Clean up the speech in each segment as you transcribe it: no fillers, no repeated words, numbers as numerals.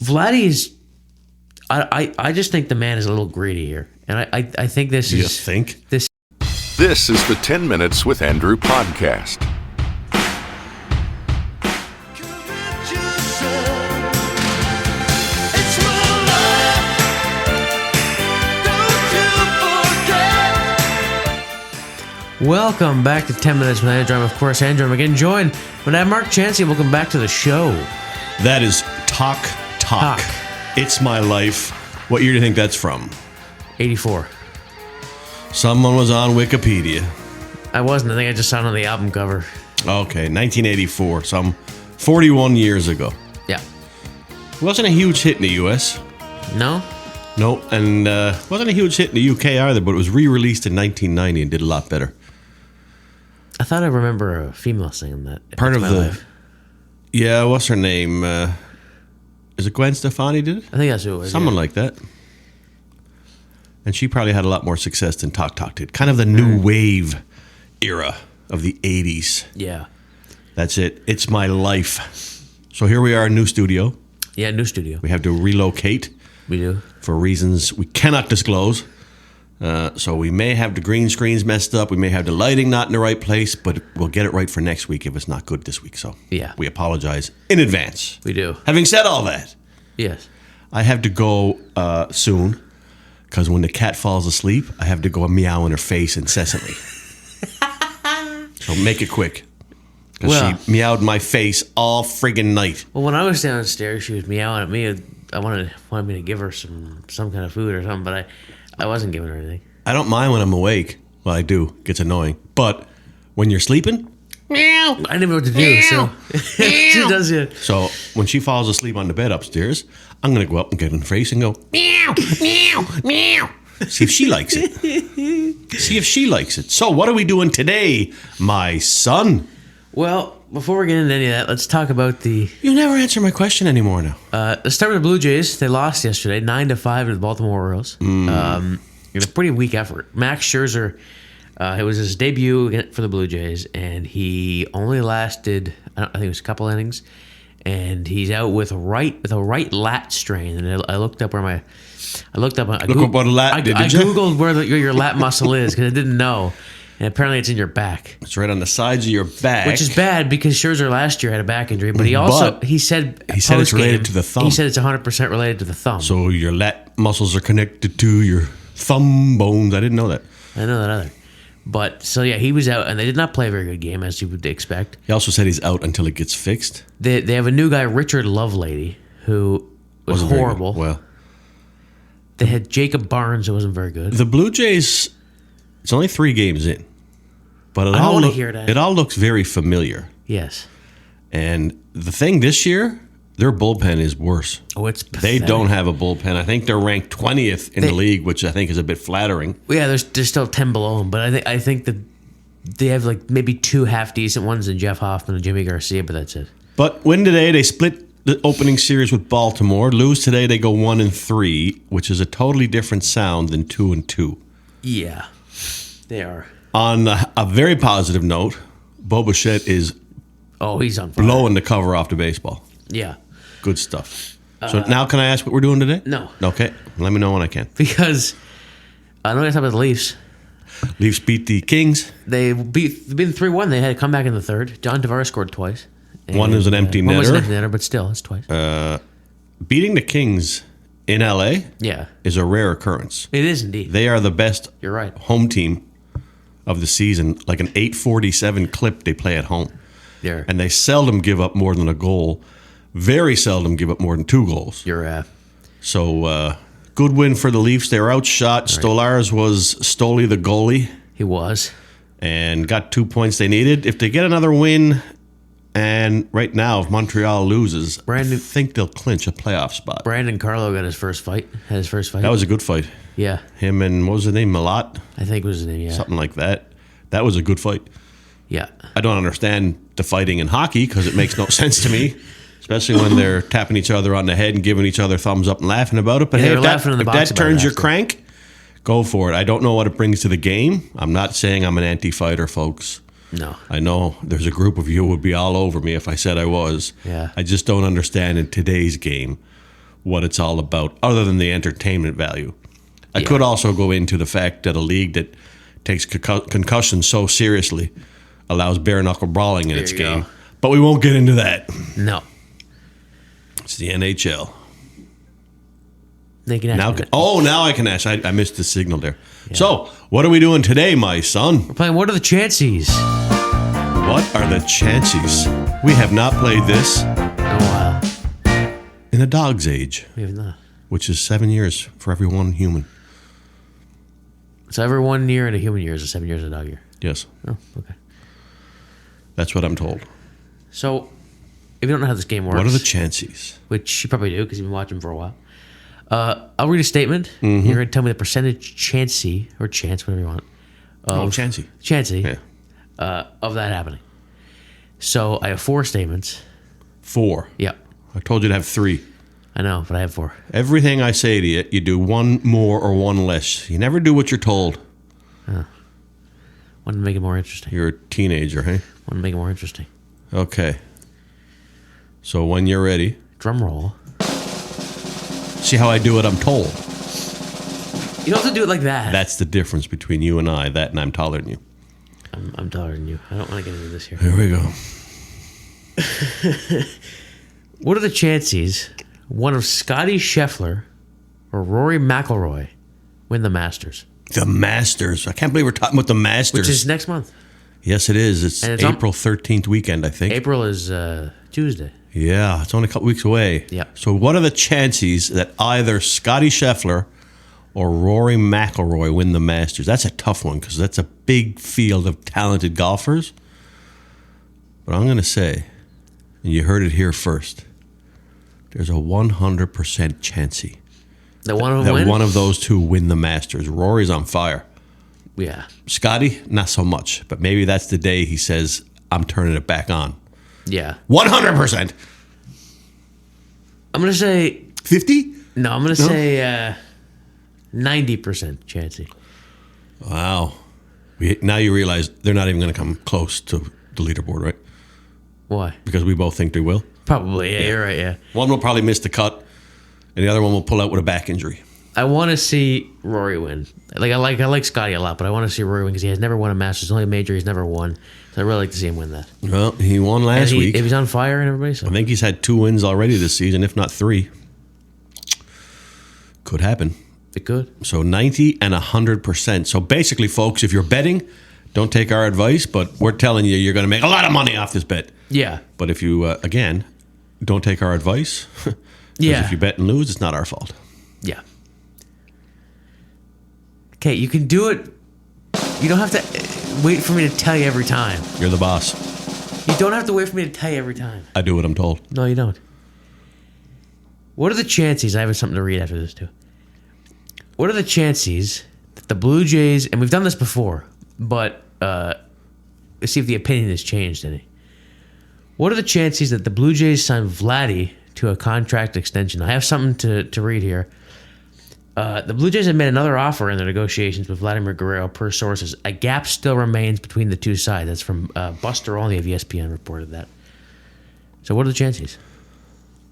Vladdy is. I just think the man is a little greedy here, and I think this is. You think this? This is the 10 Minutes with Andrew podcast. Welcome back to 10 Minutes with Andrew. I'm, of course, Andrew. I'm again joined by Mark Chancey. Welcome back to the show. that is Talk. It's My Life. What year do you think that's from? 84. Someone was on Wikipedia. I wasn't. I think I just saw it on the album cover. Okay, 1984, some 41 years ago. Yeah. It wasn't a huge hit in the U.S. No? No, and wasn't a huge hit in the UK either, but it was re-released in 1990 and did a lot better. I thought I remember a female singing that. Part of My the... Life. Yeah, what's her name? Is it Gwen Stefani did it? I think that's who it was. Someone like that. And she probably had a lot more success than Talk did. Kind of the new wave era of the 80s. Yeah. That's it. It's My Life. So here we are, new studio. Yeah, new studio. We have to relocate. We do. For reasons we cannot disclose. So we may have the green screens messed up. We may have the lighting not in the right place, but we'll get it right for next week if it's not good this week. So yeah, we apologize in advance. We do. Having said all that, yes, I have to go soon because when the cat falls asleep, I have to go meow in her face incessantly. So make it quick. Because she meowed in my face all friggin' night. Well, when I was downstairs, she was meowing at me. I wanted me to give her some kind of food or something, but I wasn't giving her anything. I don't mind when I'm awake. Well, I do. It gets annoying. But when you're sleeping, meow. I didn't know what to do, meow, so she does it. So when she falls asleep on the bed upstairs, I'm going to go up and get in her face and go, meow, meow, meow. See if she likes it. See if she likes it. So what are we doing today, my son? Well, before we get into any of that, let's talk about the... You never answer my question anymore now. Let's start with the Blue Jays. They lost yesterday, 9-5 to the Baltimore Orioles. In a pretty weak effort. Max Scherzer, it was his debut for the Blue Jays, and he only lasted, I think it was a couple innings, and he's out with a right lat strain. And I looked up where my... Look up what a lat did, I Googled where your lat muscle is because I didn't know. And apparently it's in your back. It's right on the sides of your back. Which is bad because Scherzer last year had a back injury. But he said it's related to the thumb. He said it's 100% related to the thumb. So your lat muscles are connected to your thumb bones. I didn't know that. I know that either. But, so yeah, he was out, and they did not play a very good game, as you would expect. He also said he's out until it gets fixed. They have a new guy, Richard Lovelady, who was horrible. Well, they had Jacob Barnes, who wasn't very good. The Blue Jays, it's only 3 games in. But it all looks very familiar. Yes. And the thing this year, their bullpen is worse. Oh, it's pathetic. They don't have a bullpen. I think they're ranked 20th in the league, which I think is a bit flattering. Yeah, they're still 10 below them. But I think that they have like maybe 2 half-decent ones in Jeff Hoffman and Jimmy Garcia, but that's it. But win today, they split the opening series with Baltimore. Lose today, they go 1-3, which is a totally different sound than 2-2. Yeah, they are. On a very positive note, Bo Bichette is he's on fire. Blowing the cover off the baseball. Yeah. Good stuff. So now can I ask what we're doing today? No. Okay. Let me know when I can. Because I know I talk about the Leafs. Leafs beat the Kings. They've been 3-1. They had a comeback in the third. John Tavares scored twice. One was an empty netter. One was an empty netter, but still, it's twice. Beating the Kings in L.A. is a rare occurrence. It is indeed. They are the best You're right. home team of the season, like an 847 clip they play at home. Yeah. And they seldom give up more than a goal. Very seldom give up more than 2 goals. So, good win for the Leafs. They were outshot. Right. Stolarz was Stoli the goalie. He was. And got 2 points they needed. If they get another win, and right now, if Montreal loses, I think they'll clinch a playoff spot. Brandon Carlo got his first fight. That was a good fight. Yeah. Him and, what was his name, Malat? I think it was his name, yeah. Something like that. That was a good fight. Yeah. I don't understand the fighting in hockey because it makes no sense to me, especially when they're tapping each other on the head and giving each other thumbs up and laughing about it. But hey, if that turns your crank, go for it. I don't know what it brings to the game. I'm not saying I'm an anti-fighter, folks. No. I know there's a group of you who would be all over me if I said I was. Yeah. I just don't understand in today's game what it's all about, other than the entertainment value. I could also go into the fact that a league that takes concussion so seriously allows bare knuckle brawling in its game. But we won't get into that. No. It's the NHL. They can ask now I can ask. I missed the signal there. Yeah. So, what are we doing today, my son? We're playing What Are the Chances? What are the chances? We have not played this in a while. In a dog's age. We have not. Which is 7 years for every one human. So every 1 year in a human year is 7 years in a dog year? Yes. Oh, okay. That's what I'm told. So, if you don't know how this game works... What are the chances? Which you probably do, because you've been watching for a while. I'll read a statement. Mm-hmm. You're going to tell me the percentage chancey, or chance, whatever you want. Chancey. Chancey. Yeah. Of that happening. So, I have 4 statements. 4? Yep. I told you to have 3. I know, but I have 4. Everything I say to you, you do 1 more or 1 less. You never do what you're told. Want to make it more interesting. You're a teenager, hey? Want to make it more interesting. Okay. So when you're ready. Drum roll. See how I do it, I'm told. You don't have to do it like that. That's the difference between you and I, that and I'm taller than you. I'm taller than you. I don't want to get into this here. Here we go. What are the chances one of Scotty Scheffler or Rory McIlroy win the Masters? The Masters. I can't believe we're talking about the Masters. Which is next month. Yes, it is. It's April 13th weekend, I think. April is Tuesday. Yeah, it's only a couple weeks away. Yeah. So what are the chances that either Scotty Scheffler or Rory McIlroy win the Masters? That's a tough one because that's a big field of talented golfers. But I'm going to say, and you heard it here first, there's a 100% chancey that one of those two win the Masters. Rory's on fire. Yeah. Scotty, not so much. But maybe that's the day he says, I'm turning it back on. Yeah. 100%. I'm going to say... 50? No, I'm going to say 90% chancey. Wow. Now you realize they're not even going to come close to the leaderboard, right? Why? Because we both think they will. Probably, yeah. You're right, yeah. One will probably miss the cut, and the other one will pull out with a back injury. I want to see Rory win. I like Scotty a lot, but I want to see Rory win because he has never won a Masters. It's only a major he's never won. So I really like to see him win that. Well, he won last week. If he's on fire and everybody. So. I think he's had 2 wins already this season, if not 3. Could happen. It could. So 90 and 100%. So basically, folks, if you're betting, don't take our advice, but we're telling you you're going to make a lot of money off this bet. Yeah. But if you, again, don't take our advice. Yeah. If you bet and lose, it's not our fault. Yeah. Okay, you can do it. You don't have to wait for me to tell you every time. You're the boss. You don't have to wait for me to tell you every time. I do what I'm told. No, you don't. What are the chances? I have something to read after this, too. What are the chances that the Blue Jays, and we've done this before, but let's see if the opinion has changed any. What are the chances that the Blue Jays sign Vladdy to a contract extension? I have something to read here. The Blue Jays have made another offer in their negotiations with Vladimir Guerrero, per sources. A gap still remains between the two sides. That's from Buster Olney of ESPN reported that. So what are the chances?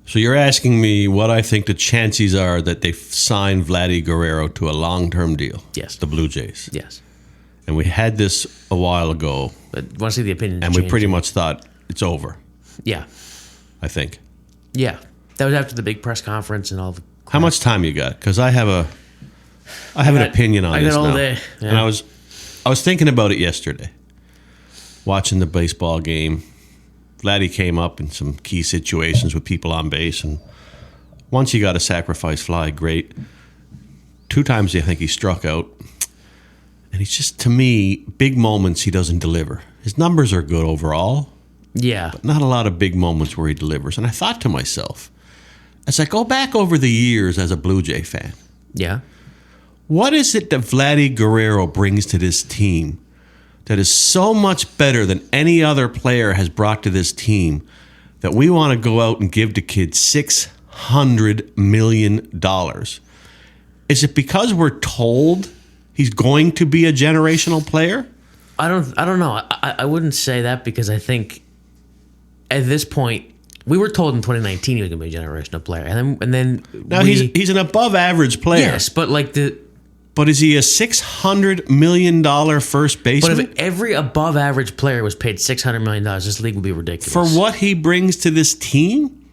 So you're asking me what I think the chances are that they sign Vladdy Guerrero to a long-term deal? Yes. The Blue Jays. Yes. And we had this a while ago. But want to see the opinion? And we pretty much thought it's over. Yeah. I think. Yeah. That was after the big press conference and all the... How much time you got? Because I have an opinion on this now. I got all day. Yeah. And I was thinking about it yesterday, watching the baseball game. Vladdy came up in some key situations with people on base, and once he got a sacrifice fly, great. 2 times I think he struck out, and he's just, to me, big moments he doesn't deliver. His numbers are good overall. Yeah. But not a lot of big moments where he delivers. And I thought to myself, as I go back over the years as a Blue Jay fan, yeah, what is it that Vladdy Guerrero brings to this team that is so much better than any other player has brought to this team that we want to go out and give the kid $600 million? Is it because we're told he's going to be a generational player? I don't know. I wouldn't say that because I think at this point, We were told in 2019 he was going to be a generational player, and then now he's an above average player. Yes, but But is he a $600 million first baseman? But if every above average player was paid $600 million, this league would be ridiculous. For what he brings to this team,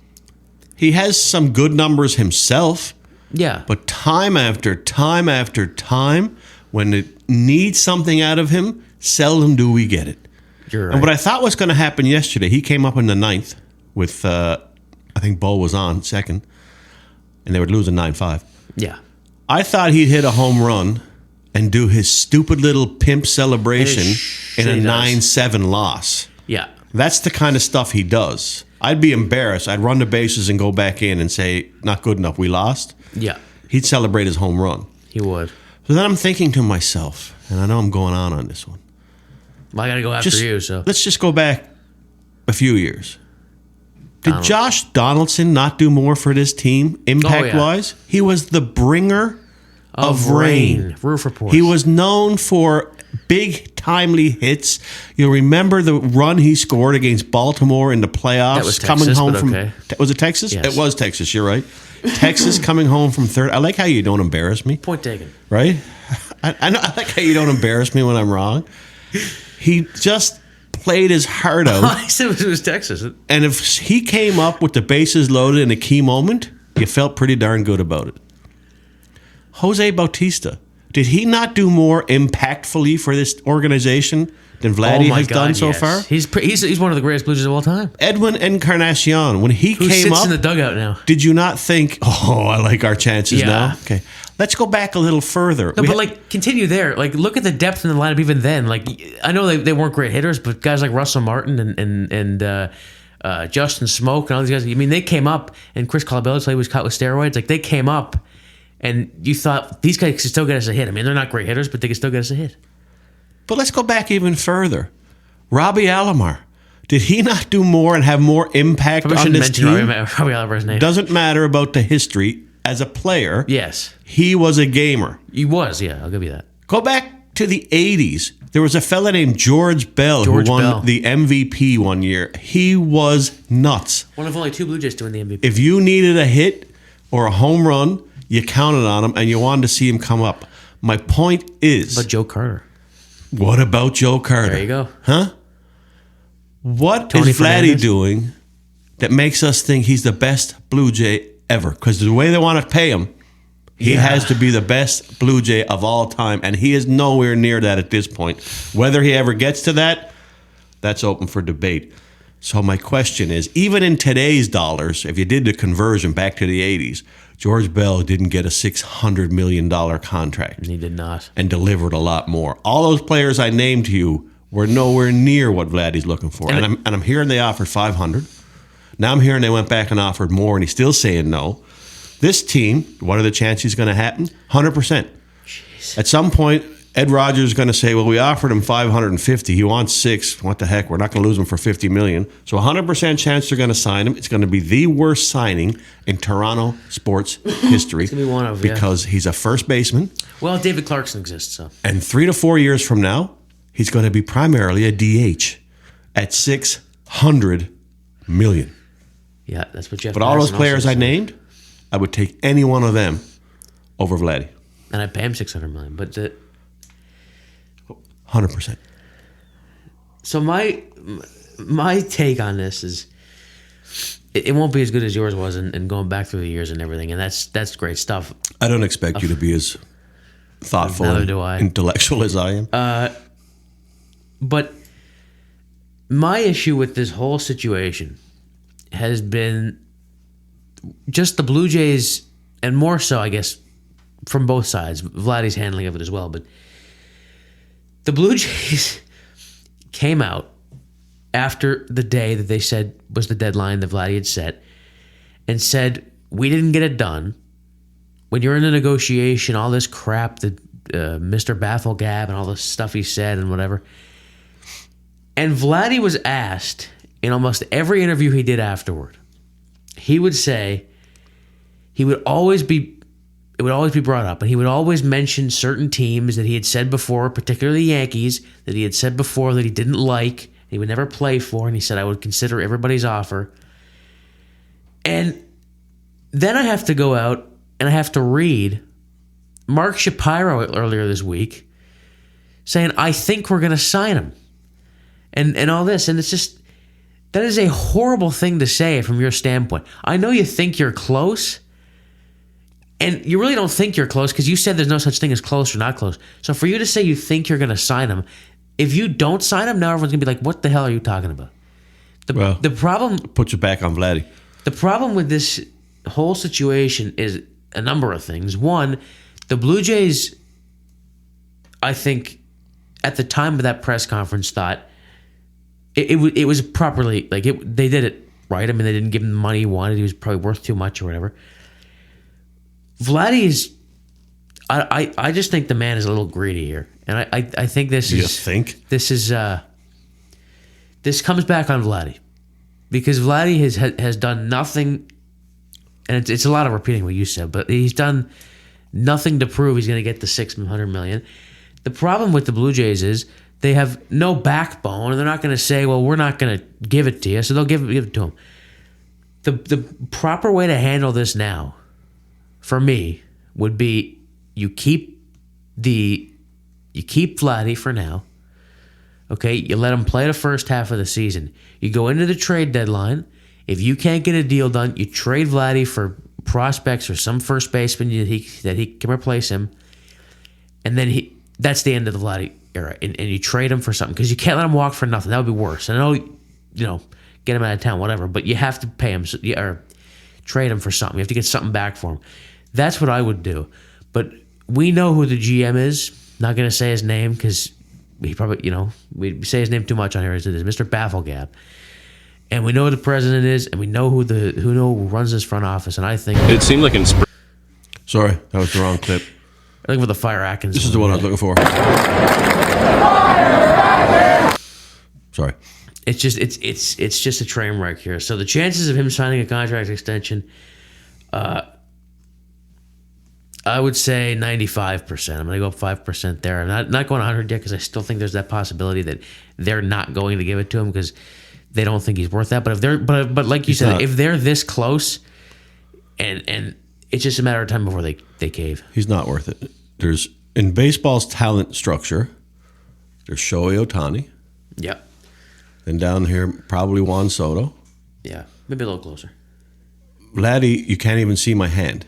he has some good numbers himself. Yeah. But time after time after time, when it needs something out of him, seldom do we get it. You're right. And what I thought was going to happen yesterday, he came up in the ninth with, I think Bo was on second, and they were losing 9-5. Yeah. I thought he'd hit a home run and do his stupid little pimp celebration in a 9-7 loss. Yeah. That's the kind of stuff he does. I'd be embarrassed. I'd run the bases and go back in and say, not good enough, we lost. Yeah. He'd celebrate his home run. He would. So then I'm thinking to myself, and I know I'm going on this one. Well, I got to go after you, so. Let's just go back a few years. Did Josh Donaldson not do more for this team, impact-wise? Oh, yeah. He was the bringer of rain. Roof reports. He was known for big, timely hits. You'll remember the run he scored against Baltimore in the playoffs. That was Texas, okay. Was it Texas? Yes. It was Texas, you're right. Texas coming home from third. I like how you don't embarrass me. Point taken. Right? I like how you don't embarrass me when I'm wrong. He just played his heart out. I said it was Texas. And if he came up with the bases loaded in a key moment, you felt pretty darn good about it. Jose Bautista, did he not do more impactfully for this organization than Vladdy has done so far? He's one of the greatest Blue Jays of all time. Edwin Encarnacion, when he came sits up in the dugout now. Did you not think, I like our chances now? Okay. Let's go back a little further. No, but continue there. Look at the depth in the lineup even then. I know they weren't great hitters, but guys like Russell Martin and Justin Smoke and all these guys, I mean, they came up, and Chris Colabelli was caught with steroids. They came up, and you thought, these guys could still get us a hit. I mean, they're not great hitters, but they could still get us a hit. But let's go back even further. Robbie Alomar. Did he not do more and have more impact on this team? Robbie Alomar's name. Doesn't matter about the history. As a player, yes, he was a gamer. He was, yeah, I'll give you that. Go back to the 80s. There was a fella named George Bell who won the MVP one year. He was nuts. One of only two Blue Jays to win the MVP. If you needed a hit or a home run, you counted on him and you wanted to see him come up. My point is... But Joe Carter. What about Joe Carter? There you go. Huh? What is Vladdy doing that makes us think he's the best Blue Jay ever? Because the way they want to pay him, he has to be the best Blue Jay of all time, and he is nowhere near that at this point. Whether he ever gets to that, that's open for debate. So my question is, even in today's dollars, if you did the conversion back to the 80s, George Bell didn't get a $600 million contract. He did not. And delivered a lot more. All those players I named to you were nowhere near what Vladdy's looking for. And I'm hearing they offered $500. Now I'm hearing they went back and offered more, and he's still saying no. This team, what are the chances going to happen? 100%. Jeez. At some point, Ed Rogers is going to say, well, we offered him $550. He wants $6. What the heck? We're not going to lose him for $50 million. So 100% chance they're going to sign him. It's going to be the worst signing in Toronto sports history. It's going to be one of, because he's a first baseman. Well, David Clarkson exists, so. And 3 to 4 years from now, he's going to be primarily a DH at $600 million. Yeah, that's what Jeff. But all those players I named, I would take any one of them over Vladdy. And I'd pay him $600 million, but 100%. So my take on this is, it won't be as good as yours was, and going back through the years and everything, and that's great stuff. I don't expect you to be as thoughtful and intellectual as I am. But my issue with this whole situation has been just the Blue Jays, and more so, I guess, from both sides. Vladdy's handling of it as well. But the Blue Jays came out after the day that they said was the deadline that Vladdy had set and said, we didn't get it done. When you're in a negotiation, all this crap that Mr. Bafflegab and all the stuff he said and whatever. And Vladdy was asked in almost every interview he did afterward, he would say, it would always be brought up, and he would always mention certain teams that he had said before, particularly the Yankees, that he had said before that he didn't like, he would never play for, and he said, I would consider everybody's offer. And then I have to go out and I have to read Mark Shapiro earlier this week saying, I think we're going to sign him. And all this. And it's just, that is a horrible thing to say from your standpoint. I know you think you're close, and you really don't think you're close because you said there's no such thing as close or not close. So for you to say you think you're going to sign him, if you don't sign him, now everyone's going to be like, what the hell are you talking about? The problem... Puts it back on Vladdy. The problem with this whole situation is a number of things. One, the Blue Jays, I think, at the time of that press conference, thought it was properly, like, they did it right. I mean, they didn't give him the money he wanted. He was probably worth too much or whatever. Vladdy is, I just think the man is a little greedy here. And I think this is... You think? This comes back on Vladdy. Because Vladdy has done nothing, and it's a lot of repeating what you said, but he's done nothing to prove he's going to get the $600 million. The problem with the Blue Jays is they have no backbone, and they're not going to say, well, we're not going to give it to you, so they'll give it to him. The proper way to handle this now, for me, would be you keep Vladdy for now. Okay, you let him play the first half of the season. You go into the trade deadline. If you can't get a deal done, you trade Vladdy for prospects or some first baseman that he can replace him. And then that's the end of the Vladdy era. And you trade him for something because you can't let him walk for nothing. That would be worse. And I know, get him out of town, whatever. But you have to pay him or trade him for something. You have to get something back for him. That's what I would do. But we know who the GM is. Not going to say his name because... he probably, we say his name too much on here. It's Mr. Bafflegab. And we know who the president is, and we know who runs this front office. And I think it seemed like Sorry, that was the wrong clip. I think with the Fire Atkins. This is the one I was looking for. Sorry. It's just a train wreck here. So the chances of him signing a contract extension, I would say 95%. I'm going to go up 5% there. I'm not going 100 yet because I still think there's that possibility that they're not going to give it to him because they don't think he's worth that. But if they're, but like you said, if they're this close, and it's just a matter of time before they cave. He's not worth it. There's in baseball's talent structure. There's Shohei Ohtani. Yeah. Then down here, probably Juan Soto. Yeah, maybe a little closer. Vladdy, you can't even see my hand.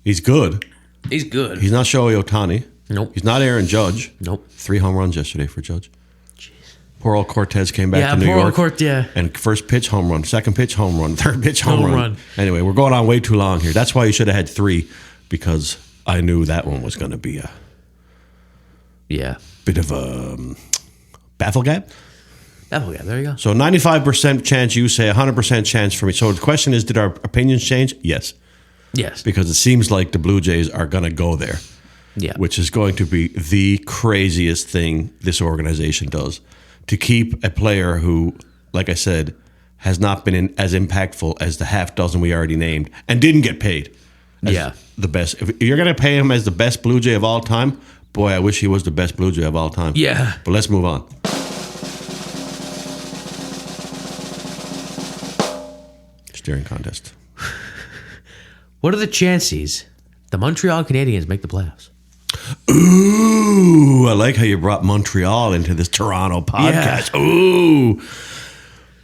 He's good. He's good. He's not Shohei Ohtani. Nope. He's not Aaron Judge. Nope. 3 home runs yesterday for Judge. Jeez. Poor old Cortez came back to New York. And first pitch home run, second pitch home run, third pitch home run. Anyway, we're going on way too long here. That's why you should have had 3 because I knew that one was going to be a bit of a Bafflegab. Bafflegab, there you go. So 95% chance you say, 100% chance for me. So the question is, did our opinions change? Yes. Yes. Because it seems like the Blue Jays are going to go there. Yeah. Which is going to be the craziest thing this organization does. To keep a player who, like I said, has not been as impactful as the half dozen we already named and didn't get paid as the best. If you're going to pay him as the best Blue Jay of all time, boy, I wish he was the best Blue Jay of all time. Yeah. But let's move on. Steering contest. What are the chances the Montreal Canadiens make the playoffs? Ooh, I like how you brought Montreal into this Toronto podcast. Yeah. Ooh.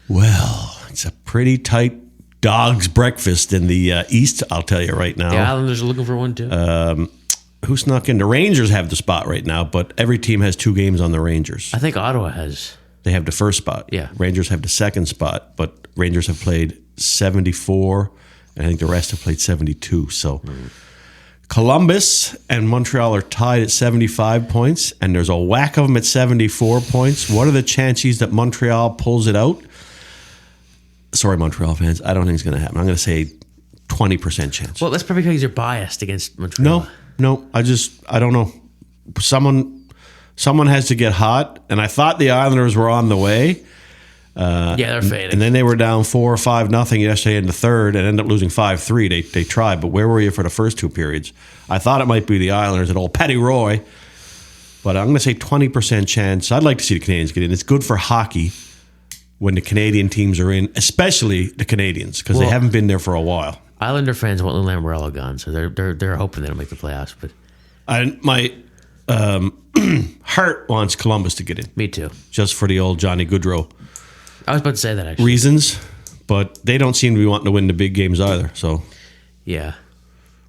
Well, it's a pretty tight dog's breakfast in the East, I'll tell you right now. The Islanders are looking for one, too. Who snuck in? The Rangers have the spot right now, but every team has 2 games on the Rangers. I think Ottawa has. They have the first spot. Yeah. Rangers have the second spot, but Rangers have played 74, and I think the rest have played 72. So Columbus and Montreal are tied at 75 points, and there's a whack of them at 74 points. What are the chances that Montreal pulls it out? Sorry, Montreal fans. I don't think it's going to happen. I'm going to say 20% chance. Well, that's probably because you're biased against Montreal. No. I don't know. Someone has to get hot, and I thought the Islanders were on the way. They're fading. And then they were down 4 or 5-0 yesterday in the third and ended up losing 5-3. They tried, but where were you for the first 2 periods? I thought it might be the Islanders and old Patty Roy, but I'm going to say 20% chance. I'd like to see the Canadiens get in. It's good for hockey when the Canadian teams are in, especially the Canadiens, because they haven't been there for a while. Islander fans want Lou Lamoriello gone, so they're hoping they don't make the playoffs. But my heart wants Columbus to get in. Me too. Just for the old Johnny Gaudreau. I was about to say that, actually. Reasons, but they don't seem to be wanting to win the big games either. So yeah.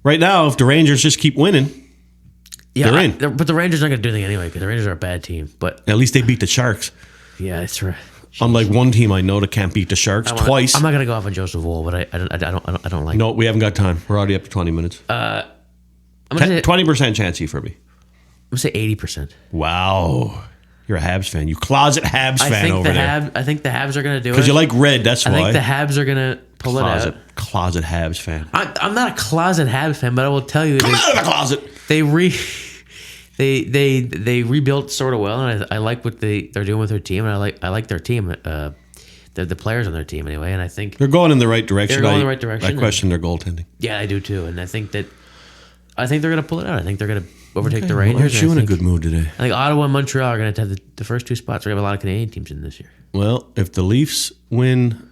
Right now, if the Rangers just keep winning, they're in. But the Rangers aren't going to do anything anyway because the Rangers are a bad team. But at least they beat the Sharks. Yeah, that's right. Unlike one team I know that can't beat the Sharks twice. I'm not going to go off on Joseph Wool, but I don't like. No, we haven't got time. We're already up to 20 minutes. 20% chance for me. I'm going to say 80%. Wow. You're a Habs fan. You closet Habs fan over there. I think the Habs are going to do it. Because you like red, that's why. I think the Habs are going to pull it out. Closet Habs fan. I'm not a closet Habs fan, but I will tell you. Come out of the closet. They rebuilt sort of well, and I like what they're doing with their team, and I like their team. The players on their team anyway, and I think they're going in the right direction. They're going in the right direction. I question their goaltending. Yeah, I do too, and I think they're going to pull it out. I think they're going to overtake the Rangers. Well, you in a good mood today. I think Ottawa and Montreal are going to have the first two spots. We're going to have a lot of Canadian teams in this year. Well, if the Leafs win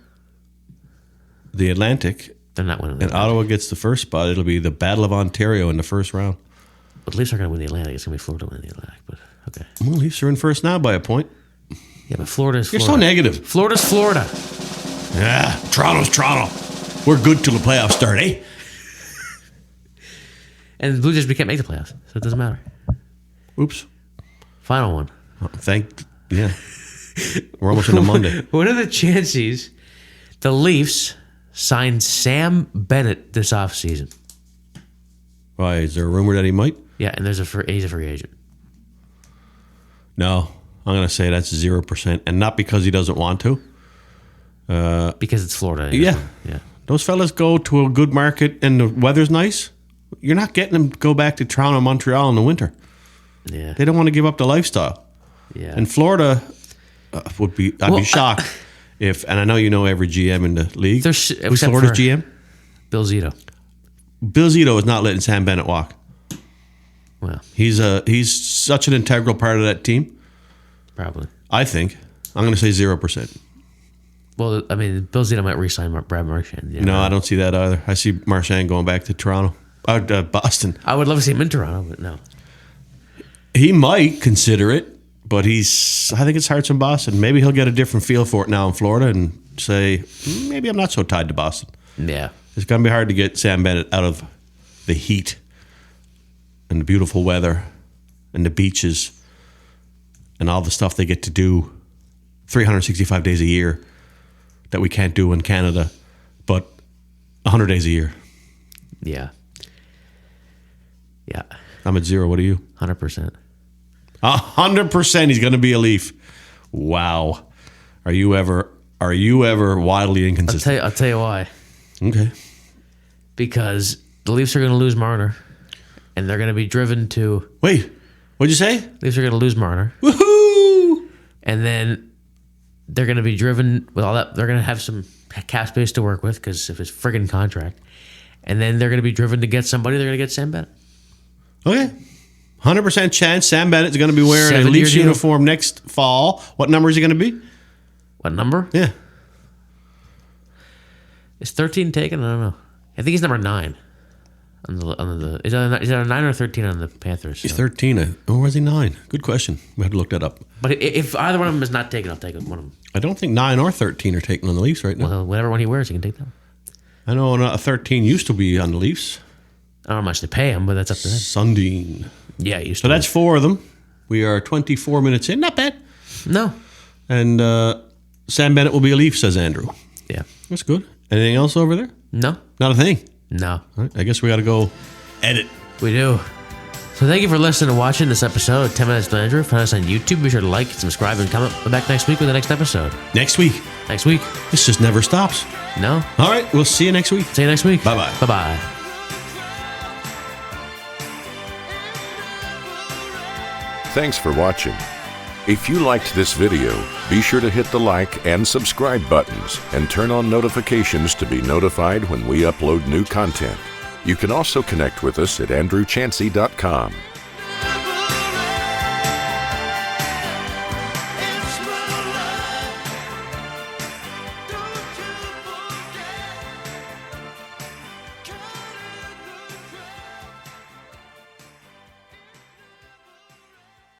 the Atlantic, they're not winning. And Ottawa gets the first spot, it'll be the Battle of Ontario in the first round. But the Leafs are going to win the Atlantic. It's going to be Florida winning the Atlantic. But okay. Well, Leafs are in first now by a point. Yeah, but Florida's Florida. You're so negative. Florida's Florida. Yeah, Toronto's Toronto. We're good till the playoffs start, eh? And the Blue Jays, we can't make the playoffs, so it doesn't matter. Oops. Final one. Yeah. We're almost into Monday. What are the chances the Leafs sign Sam Bennett this offseason? Why, is there a rumor that he might? Yeah, and he's a free agent. No, I'm going to say that's 0%, and not because he doesn't want to. Because it's Florida. Yeah. Yeah. Those fellas go to a good market and the weather's nice. You're not getting them to go back to Toronto and Montreal in the winter. Yeah. They don't want to give up the lifestyle. Yeah. And Florida I'd be shocked if, and I know you know every GM in the league. Who's Florida's GM? Bill Zito. Bill Zito is not letting Sam Bennett walk. Well, he's such an integral part of that team. Probably. I think. I'm going to say 0%. Well, I mean, Bill Zito might re-sign Brad Marchand. No, I don't see that either. I see Marchand going back to Toronto. Boston. I would love to see him in Toronto, but no. He might consider it, but I think it's hearts in Boston. Maybe he'll get a different feel for it now in Florida and say, maybe I'm not so tied to Boston. Yeah. It's going to be hard to get Sam Bennett out of the heat and the beautiful weather and the beaches and all the stuff they get to do 365 days a year that we can't do in Canada, but 100 days a year. Yeah. Yeah. I'm at 0. What are you? 100%. 100% he's going to be a Leaf. Wow. Are you ever wildly inconsistent? I'll tell you why. Okay. Because the Leafs are going to lose Marner, and they're going to be driven to... Wait, what'd you say? Leafs are going to lose Marner. Woohoo! And then they're going to be driven with all that. They're going to have some cap space to work with because of his friggin' contract. And then they're going to be driven to get somebody. They're going to get Sam Bennett. Okay. 100% chance Sam Bennett's going to be wearing a Leafs uniform next fall. What number is he going to be? What number? Yeah. Is 13 taken? I don't know. I think he's number 9. Is that a 9 or 13 on the Panthers? So. He's 13. Or was he 9? Good question. We had to look that up. But if either one of them is not taken, I'll take one of them. I don't think 9 or 13 are taken on the Leafs right now. Well, whatever one he wears, he can take that one. I know a 13 used to be on the Leafs. I don't know how much they pay him, but that's up to them. Sundin. Yeah, he used to. So that's 4 of them. We are 24 minutes in. Not bad. No. And Sam Bennett will be a Leaf, says Andrew. Yeah. That's good. Anything else over there? No. Not a thing? No. All right, I guess we got to go edit. We do. So thank you for listening and watching this episode of 10 Minutes with Andrew. Find us on YouTube. Be sure to like, subscribe, and comment. We're back next week with the next episode. Next week. Next week. This just never stops. No. All right. We'll see you next week. See you next week. Bye-bye. Bye-bye. Thanks for watching. If you liked this video, be sure to hit the like and subscribe buttons and turn on notifications to be notified when we upload new content. You can also connect with us at andrewchansey.com.